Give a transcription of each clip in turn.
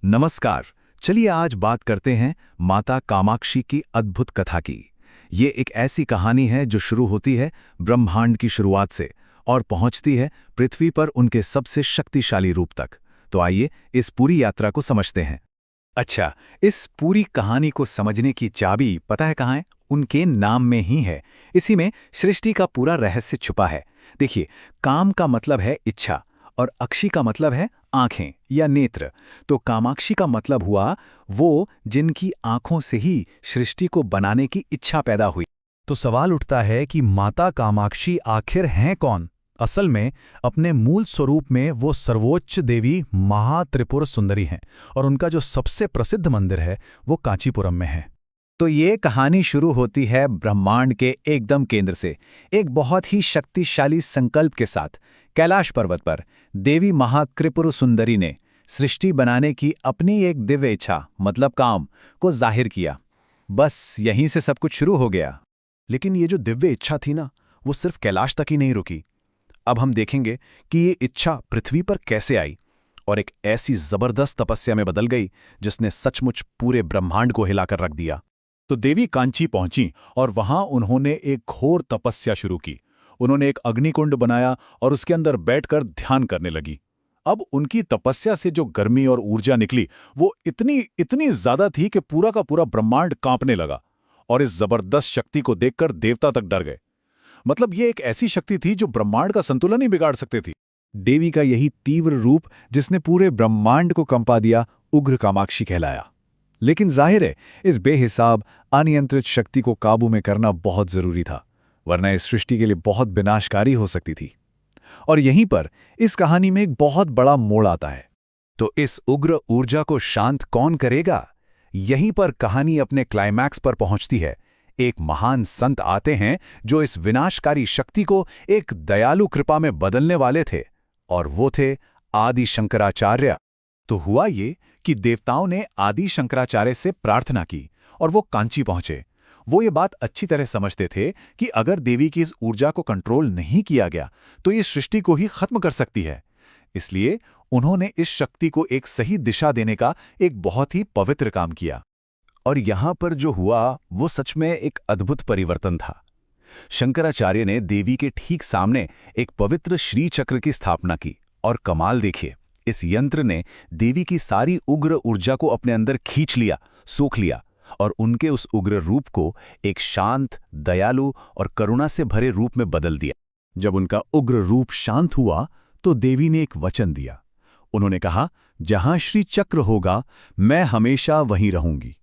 नमस्कार। चलिए आज बात करते हैं माता कामाक्षी की अद्भुत कथा की। ये एक ऐसी कहानी है जो शुरू होती है ब्रह्मांड की शुरुआत से और पहुंचती है पृथ्वी पर उनके सबसे शक्तिशाली रूप तक। तो आइए इस पूरी यात्रा को समझते हैं। अच्छा, इस पूरी कहानी को समझने की चाबी पता है कहाँ है? उनके नाम में ही है। इसी में सृष्टि का पूरा रहस्य छुपा है। देखिए, काम का मतलब है इच्छा और अक्षी का मतलब है आंखें या नेत्र। तो कामाक्षी का मतलब हुआ वो जिनकी आंखों से ही सृष्टि को बनाने की इच्छा पैदा हुई। तो सवाल उठता है कि माता कामाक्षी आखिर हैं कौन? असल में अपने मूल स्वरूप में वो सर्वोच्च देवी महात्रिपुर सुंदरी हैं और उनका जो सबसे प्रसिद्ध मंदिर है वो कांचीपुरम में है। तो ये कहानी शुरू होती है ब्रह्मांड के एकदम केंद्र से, एक बहुत ही शक्तिशाली संकल्प के साथ। कैलाश पर्वत पर देवी महात्रिपुर सुंदरी ने सृष्टि बनाने की अपनी एक दिव्य इच्छा मतलब काम को जाहिर किया। बस यहीं से सब कुछ शुरू हो गया। लेकिन ये जो दिव्य इच्छा थी ना, वो सिर्फ कैलाश तक ही नहीं रुकी। अब हम देखेंगे कि ये इच्छा पृथ्वी पर कैसे आई और एक ऐसी जबरदस्त तपस्या में बदल गई जिसने सचमुच पूरे ब्रह्मांड को हिलाकर रख दिया। तो देवी कांची पहुंची और वहां उन्होंने एक घोर तपस्या शुरू की। उन्होंने एक अग्निकुंड बनाया और उसके अंदर बैठकर ध्यान करने लगी। अब उनकी तपस्या से जो गर्मी और ऊर्जा निकली वो इतनी ज्यादा थी कि पूरा का पूरा ब्रह्मांड कांपने लगा। और इस जबरदस्त शक्ति को देखकर देवता तक डर गए। मतलब ये एक ऐसी शक्ति थी जो ब्रह्मांड का संतुलन ही बिगाड़ सकती थी। देवी का यही तीव्र रूप जिसने पूरे ब्रह्मांड को कंपा दिया, उग्र कामाक्षी कहलाया। लेकिन जाहिर है, इस बेहिसाब अनियंत्रित शक्ति को काबू में करना बहुत जरूरी था, वरना इस सृष्टि के लिए बहुत विनाशकारी हो सकती थी। और यहीं पर इस कहानी में एक बहुत बड़ा मोड़ आता है। तो इस उग्र ऊर्जा को शांत कौन करेगा? यहीं पर कहानी अपने क्लाइमैक्स पर पहुंचती है। एक महान संत आते हैं जो इस विनाशकारी शक्ति को एक दयालु कृपा में बदलने वाले थे, और वो थे आदि शंकराचार्य। तो हुआ ये कि देवताओं ने आदि शंकराचार्य से प्रार्थना की और वो कांची पहुंचे। वो ये बात अच्छी तरह समझते थे कि अगर देवी की इस ऊर्जा को कंट्रोल नहीं किया गया तो ये सृष्टि को ही खत्म कर सकती है। इसलिए उन्होंने इस शक्ति को एक सही दिशा देने का एक बहुत ही पवित्र काम किया। और यहां पर जो हुआ वो सच में एक अद्भुत परिवर्तन था। शंकराचार्य ने देवी के ठीक सामने एक पवित्र श्री चक्र की स्थापना की, और कमाल देखिए, इस यंत्र ने देवी की सारी उग्र ऊर्जा को अपने अंदर खींच लिया, सोख लिया, और उनके उस उग्र रूप को एक शांत, दयालु और करुणा से भरे रूप में बदल दिया। जब उनका उग्र रूप शांत हुआ तो देवी ने एक वचन दिया। उन्होंने कहा, जहां श्री चक्र होगा मैं हमेशा वहीं रहूंगी।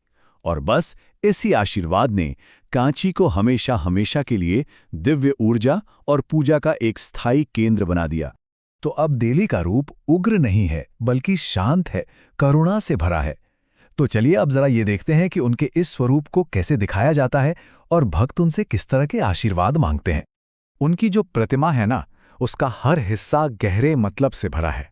और बस इसी आशीर्वाद ने कांची को हमेशा हमेशा के लिए दिव्य ऊर्जा और पूजा का एक स्थायी केंद्र बना दिया। तो अब देवी का रूप उग्र नहीं है बल्कि शांत है, करुणा से भरा है। तो चलिए अब जरा ये देखते हैं कि उनके इस स्वरूप को कैसे दिखाया जाता है और भक्त उनसे किस तरह के आशीर्वाद मांगते हैं। उनकी जो प्रतिमा है ना, उसका हर हिस्सा गहरे मतलब से भरा है।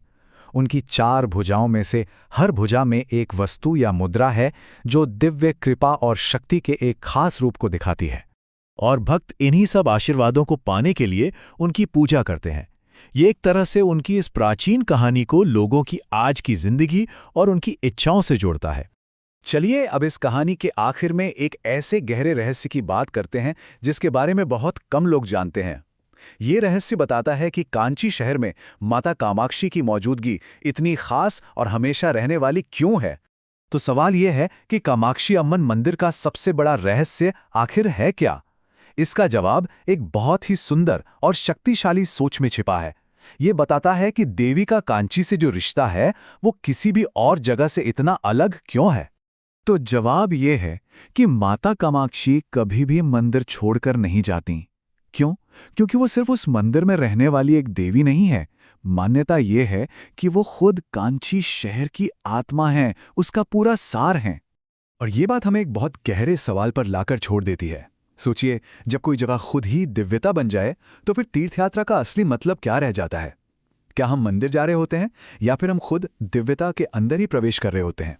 उनकी 4 भुजाओं में से हर भुजा में एक वस्तु या मुद्रा है जो दिव्य कृपा और शक्ति के एक खास रूप को दिखाती है। और भक्त इन्हीं सब आशीर्वादों को पाने के लिए उनकी पूजा करते हैं। ये एक तरह से उनकी इस प्राचीन कहानी को लोगों की आज की जिंदगी और उनकी इच्छाओं से जोड़ता है। चलिए अब इस कहानी के आखिर में एक ऐसे गहरे रहस्य की बात करते हैं जिसके बारे में बहुत कम लोग जानते हैं। ये रहस्य बताता है कि कांची शहर में माता कामाक्षी की मौजूदगी इतनी खास और हमेशा रहने वाली क्यों है। तो सवाल यह है कि कामाक्षी अम्मन मंदिर का सबसे बड़ा रहस्य आखिर है क्या? इसका जवाब एक बहुत ही सुंदर और शक्तिशाली सोच में छिपा है। ये बताता है कि देवी का कांची से जो रिश्ता है वो किसी भी और जगह से इतना अलग क्यों है। तो जवाब ये है कि माता कामाक्षी कभी भी मंदिर छोड़कर नहीं जाती। क्यों? क्योंकि वो सिर्फ उस मंदिर में रहने वाली एक देवी नहीं है। मान्यता ये है कि वो खुद कांची शहर की आत्मा है, उसका पूरा सार है। और ये बात हमें एक बहुत गहरे सवाल पर लाकर छोड़ देती है। सोचिए, जब कोई जगह खुद ही दिव्यता बन जाए तो फिर तीर्थयात्रा का असली मतलब क्या रह जाता है? क्या हम मंदिर जा रहे होते हैं या फिर हम खुद दिव्यता के अंदर ही प्रवेश कर रहे होते हैं?